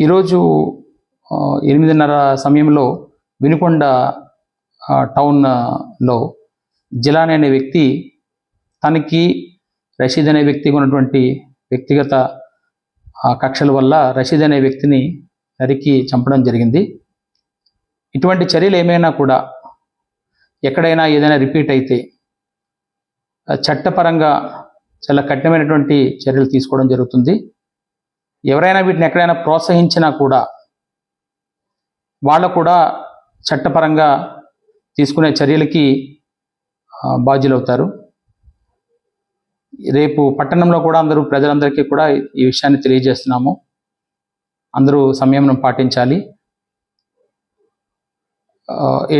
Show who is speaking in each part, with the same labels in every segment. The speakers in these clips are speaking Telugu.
Speaker 1: ఈరోజు 8:30 సమయంలో వినుకొండ టౌన్లో జిలానీ అనే వ్యక్తి తనకి రషీద్ అనే వ్యక్తికి ఉన్నటువంటి వ్యక్తిగత కక్షల వల్ల రషీద్ అనే వ్యక్తిని నరికి చంపడం జరిగింది. ఇటువంటి చర్యలు ఏమైనా కూడా ఎక్కడైనా ఏదైనా రిపీట్ అయితే చట్టపరంగా చాలా కఠినమైనటువంటి చర్యలు తీసుకోవడం జరుగుతుంది. ఎవరైనా వీటిని ఎక్కడైనా ప్రోత్సహించినా కూడా వాళ్ళు కూడా చట్టపరంగా తీసుకునే చర్యలకి బాధ్యులవుతారు. రేపు పట్టణంలో కూడా ప్రజలందరికీ కూడా ఈ విషయాన్ని తెలియజేస్తున్నాము. అందరూ సంయమనం పాటించాలి.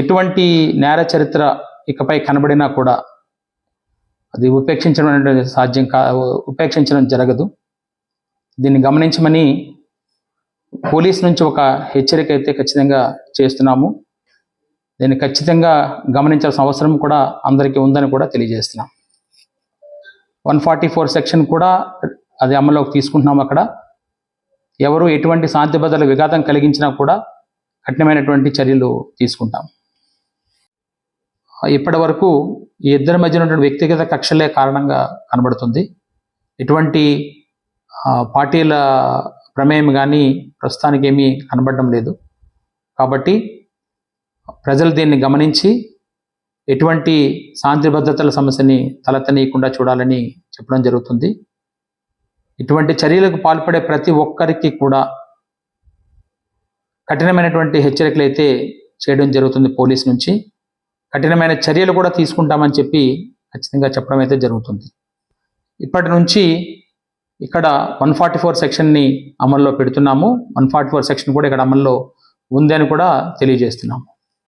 Speaker 1: ఎటువంటి నేర చరిత్ర ఇకపై కనబడినా కూడా అది ఉపేక్షించడం జరగదు. దీన్ని గమనించమని పోలీస్ నుంచి ఒక హెచ్చరిక అయితే ఖచ్చితంగా చేస్తున్నాము. దీన్ని ఖచ్చితంగా గమనించాల్సిన అవసరం కూడా అందరికీ ఉందని కూడా తెలియజేస్తున్నాం. 144 సెక్షన్ కూడా అది అమల్లోకి తీసుకుంటున్నాం. అక్కడ ఎవరు ఎటువంటి శాంతి భద్రతల విఘాతం కలిగించినా కూడా కఠినమైనటువంటి చర్యలు తీసుకుంటాం. ఇప్పటి వరకు ఈ ఇద్దరి మధ్య ఉన్నటువంటి వ్యక్తిగత కక్షలే కారణంగా కనబడుతుంది. ఎటువంటి పార్టీల ప్రమేయం కానీ ప్రస్తుతానికి ఏమీ కనబడడం లేదు. కాబట్టి ప్రజలు దీన్ని గమనించి ఎటువంటి శాంతి భద్రతల సమస్యని తలెత్తనీయకుండా చూడాలని చెప్పడం జరుగుతుంది. ఇటువంటి చర్యలకు పాల్పడే ప్రతి ఒక్కరికి కూడా కఠినమైనటువంటి హెచ్చరికలు అయితే చేయడం జరుగుతుంది. పోలీస్ నుంచి కఠినమైన చర్యలు కూడా తీసుకుంటామని చెప్పి ఖచ్చితంగా చెప్పడం అయితే జరుగుతుంది. ఇప్పటి నుంచి ఇక్కడ 144 సెక్షన్ని అమల్లో పెడుతున్నాము. 144 సెక్షన్ కూడా ఇక్కడ అమల్లో ఉంది అని కూడా తెలియజేస్తున్నాము.